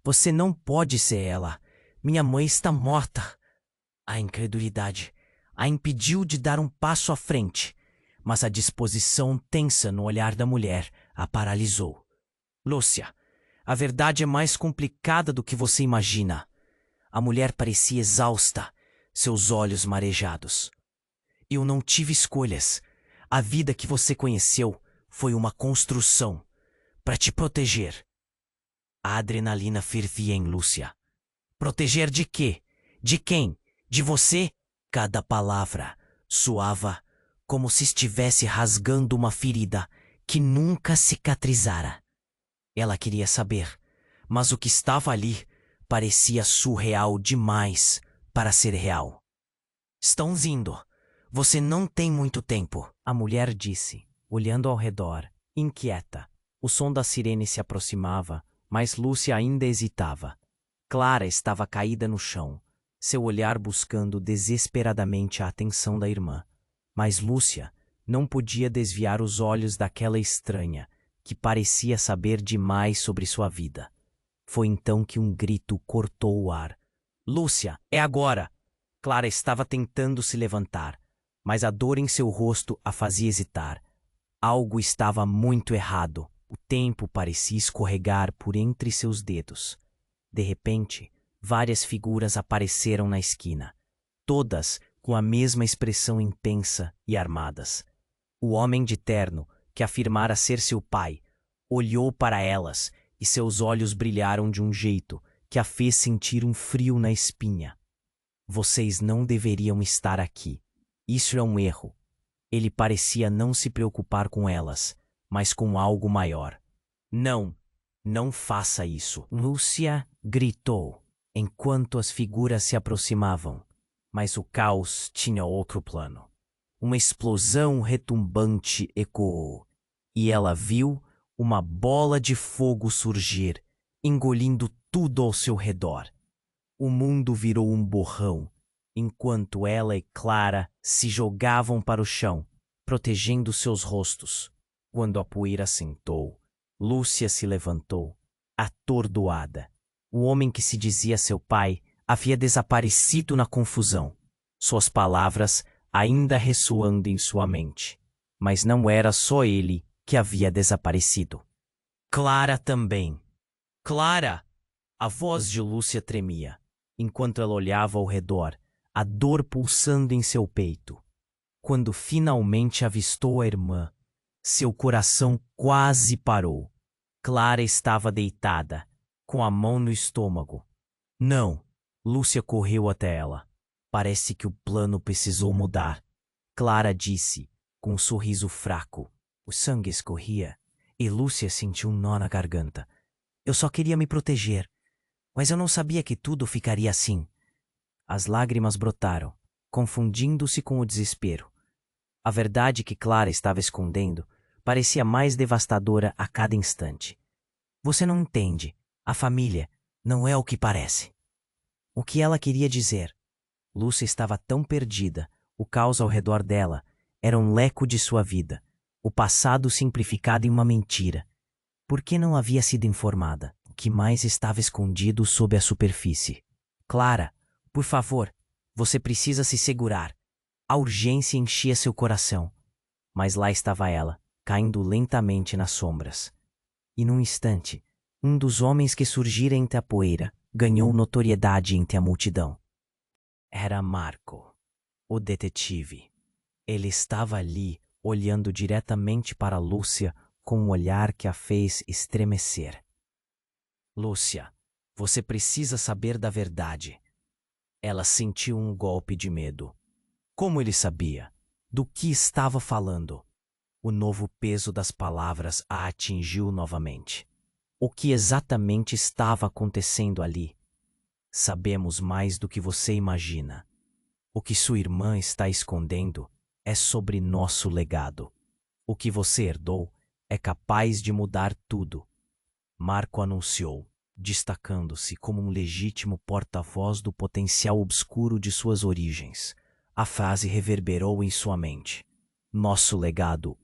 Você não pode ser ela. Minha mãe está morta. A incredulidade a impediu de dar um passo à frente, mas a disposição tensa no olhar da mulher a paralisou. Lúcia, a verdade é mais complicada do que você imagina. A mulher parecia exausta, seus olhos marejados. Eu não tive escolhas. A vida que você conheceu foi uma construção para te proteger. A adrenalina fervia em Lúcia. Proteger de quê? De quem? De você? Cada palavra soava como se estivesse rasgando uma ferida que nunca cicatrizara. Ela queria saber, mas o que estava ali parecia surreal demais para ser real. Estão vindo. Você não tem muito tempo, a mulher disse, olhando ao redor, inquieta. O som da sirene se aproximava, mas Lúcia ainda hesitava. Clara estava caída no chão, seu olhar buscando desesperadamente a atenção da irmã. Mas Lúcia não podia desviar os olhos daquela estranha, que parecia saber demais sobre sua vida. Foi então que um grito cortou o ar. Lúcia, é agora! Clara estava tentando se levantar, mas a dor em seu rosto a fazia hesitar. Algo estava muito errado. O tempo parecia escorregar por entre seus dedos. De repente, várias figuras apareceram na esquina, todas com a mesma expressão intensa e armadas. O homem de terno, que afirmara ser seu pai, olhou para elas e seus olhos brilharam de um jeito que a fez sentir um frio na espinha. Vocês não deveriam estar aqui. Isso é um erro. Ele parecia não se preocupar com elas, mas com algo maior. Não, não faça isso. Lúcia gritou, enquanto as figuras se aproximavam. Mas o caos tinha outro plano. Uma explosão retumbante ecoou, e ela viu uma bola de fogo surgir, engolindo tudo ao seu redor. O mundo virou um borrão, enquanto ela e Clara se jogavam para o chão, protegendo seus rostos. Quando a poeira assentou, Lúcia se levantou, atordoada. O homem que se dizia seu pai havia desaparecido na confusão, suas palavras ainda ressoando em sua mente. Mas não era só ele que havia desaparecido. Clara também. Clara! A voz de Lúcia tremia, enquanto ela olhava ao redor, a dor pulsando em seu peito. Quando finalmente avistou a irmã, seu coração quase parou. Clara estava deitada, com a mão no estômago. Não! Lúcia correu até ela. Parece que o plano precisou mudar. Clara disse, com um sorriso fraco. O sangue escorria, e Lúcia sentiu um nó na garganta. Eu só queria me proteger, mas eu não sabia que tudo ficaria assim. As lágrimas brotaram, confundindo-se com o desespero. A verdade que Clara estava escondendo parecia mais devastadora a cada instante. Você não entende. A família não é o que parece. O que ela queria dizer? Lúcia estava tão perdida, o caos ao redor dela era um leco de sua vida, o passado simplificado em uma mentira. Por que não havia sido informada? O que mais estava escondido sob a superfície? Clara, por favor, você precisa se segurar. A urgência enchia seu coração. Mas lá estava ela, caindo lentamente nas sombras. E num instante, um dos homens que surgira entre a poeira ganhou notoriedade entre a multidão. Era Marco, o detetive. Ele estava ali, olhando diretamente para Lúcia com um olhar que a fez estremecer. Lúcia, você precisa saber da verdade. Ela sentiu um golpe de medo. Como ele sabia? Do que estava falando? O novo peso das palavras a atingiu novamente. O que exatamente estava acontecendo ali? Sabemos mais do que você imagina. O que sua irmã está escondendo é sobre nosso legado. O que você herdou é capaz de mudar tudo. Marco anunciou, destacando-se como um legítimo porta-voz do potencial obscuro de suas origens. A frase reverberou em sua mente. Nosso legado.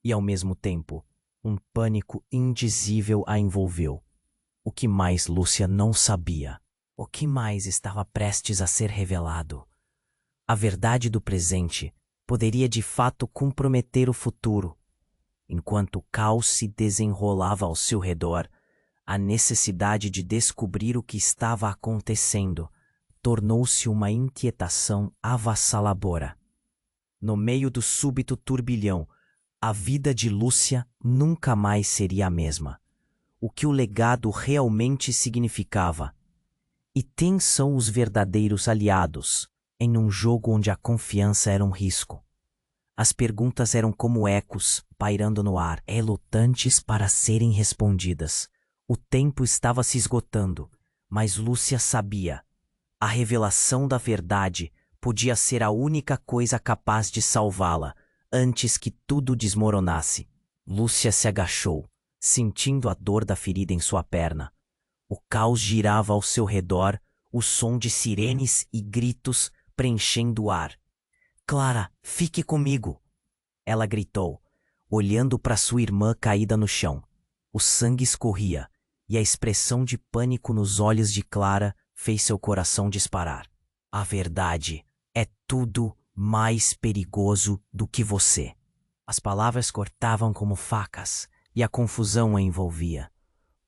E, ao mesmo tempo, um pânico indizível a envolveu. O que mais Lúcia não sabia? O que mais estava prestes a ser revelado? A verdade do presente poderia de fato comprometer o futuro. Enquanto o caos se desenrolava ao seu redor, a necessidade de descobrir o que estava acontecendo tornou-se uma inquietação avassaladora. No meio do súbito turbilhão, a vida de Lúcia nunca mais seria a mesma. O que o legado realmente significava? E quem são os verdadeiros aliados em um jogo onde a confiança era um risco? As perguntas eram como ecos pairando no ar, relutantes para serem respondidas. O tempo estava se esgotando, mas Lúcia sabia. A revelação da verdade podia ser a única coisa capaz de salvá-la antes que tudo desmoronasse. Lúcia se agachou, sentindo a dor da ferida em sua perna. O caos girava ao seu redor, o som de sirenes e gritos preenchendo o ar. Clara, fique comigo! Ela gritou, olhando para sua irmã caída no chão. O sangue escorria, e a expressão de pânico nos olhos de Clara fez seu coração disparar. A verdade é tudo mais perigoso do que você. As palavras cortavam como facas, e a confusão a envolvia.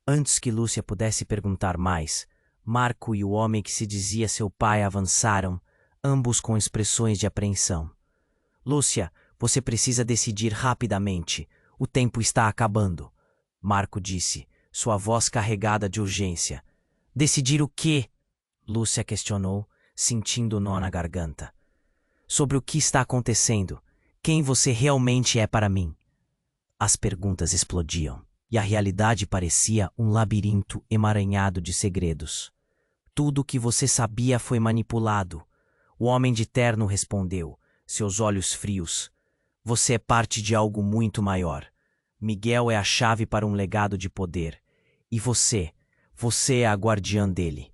Antes que Lúcia pudesse perguntar mais, Marco e o homem que se dizia seu pai avançaram, ambos com expressões de apreensão. Lúcia, você precisa decidir rapidamente. O tempo está acabando, Marco disse, sua voz carregada de urgência. Decidir o quê? Lúcia questionou, sentindo nó na garganta. Sobre o que está acontecendo. Quem você realmente é para mim? As perguntas explodiam, e a realidade parecia um labirinto emaranhado de segredos. Tudo o que você sabia foi manipulado. O homem de terno respondeu, seus olhos frios. Você é parte de algo muito maior. Miguel é a chave para um legado de poder. E você é a guardiã dele.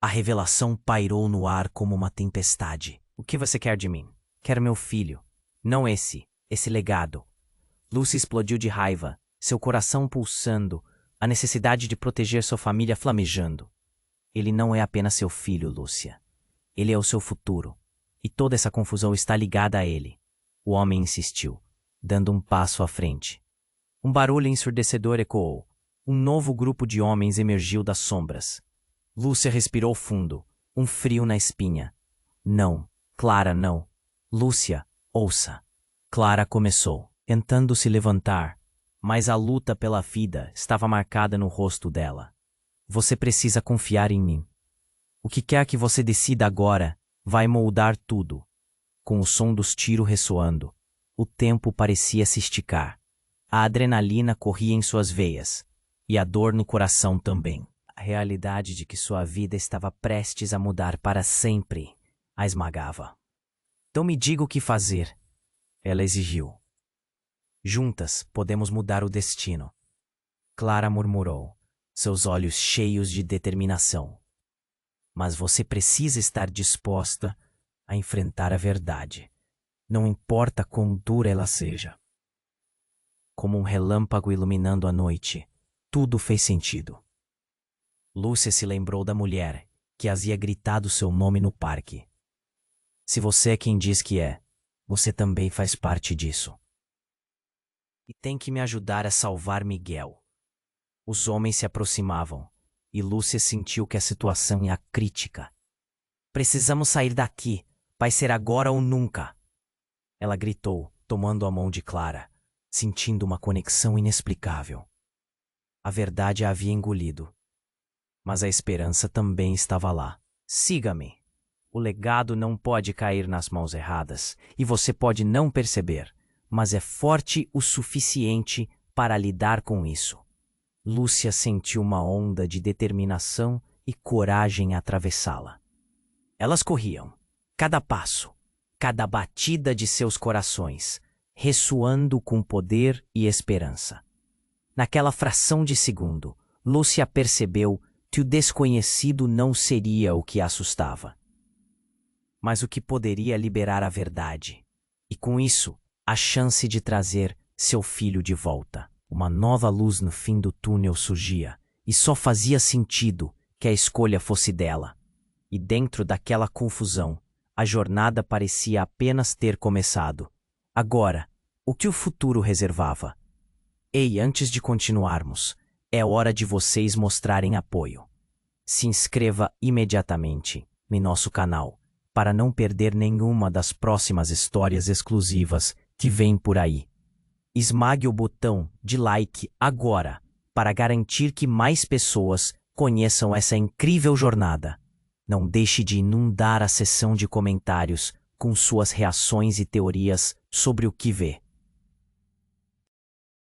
A revelação pairou no ar como uma tempestade. O que você quer de mim? Quero meu filho. Não esse legado. Lucy explodiu de raiva, seu coração pulsando, a necessidade de proteger sua família flamejando. Ele não é apenas seu filho, Lúcia. Ele é o seu futuro. E toda essa confusão está ligada a ele. O homem insistiu, dando um passo à frente. Um barulho ensurdecedor ecoou. Um novo grupo de homens emergiu das sombras. Lúcia respirou fundo, um frio na espinha. Não, Clara, não. Lúcia, ouça. Clara começou, tentando se levantar, mas a luta pela vida estava marcada no rosto dela. Você precisa confiar em mim. O que quer que você decida agora vai moldar tudo. Com o som dos tiros ressoando, o tempo parecia se esticar. A adrenalina corria em suas veias, e a dor no coração também. A realidade de que sua vida estava prestes a mudar para sempre a esmagava. Então me diga o que fazer, ela exigiu. Juntas podemos mudar o destino. Clara murmurou, seus olhos cheios de determinação. Mas você precisa estar disposta a enfrentar a verdade. Não importa quão dura ela seja. Como um relâmpago iluminando a noite, tudo fez sentido. Lúcia se lembrou da mulher que havia gritado seu nome no parque. Se você é quem diz que é, você também faz parte disso. E tem que me ajudar a salvar Miguel. Os homens se aproximavam, e Lúcia sentiu que a situação era crítica. Precisamos sair daqui. Vai ser agora ou nunca. Ela gritou, tomando a mão de Clara, sentindo uma conexão inexplicável. A verdade a havia engolido. Mas a esperança também estava lá. Siga-me. O legado não pode cair nas mãos erradas, e você pode não perceber, mas é forte o suficiente para lidar com isso. Lúcia sentiu uma onda de determinação e coragem a atravessá-la. Elas corriam, cada passo, cada batida de seus corações, ressoando com poder e esperança. Naquela fração de segundo, Lúcia percebeu que o desconhecido não seria o que a assustava, mas o que poderia liberar a verdade. E com isso, a chance de trazer seu filho de volta. Uma nova luz no fim do túnel surgia, e só fazia sentido que a escolha fosse dela. E dentro daquela confusão, a jornada parecia apenas ter começado. Agora, o que o futuro reservava? Ei, antes de continuarmos, é hora de vocês mostrarem apoio. Se inscreva imediatamente em nosso canal, para não perder nenhuma das próximas histórias exclusivas que vêm por aí. Esmague o botão de like agora, para garantir que mais pessoas conheçam essa incrível jornada. Não deixe de inundar a seção de comentários com suas reações e teorias sobre o que vê.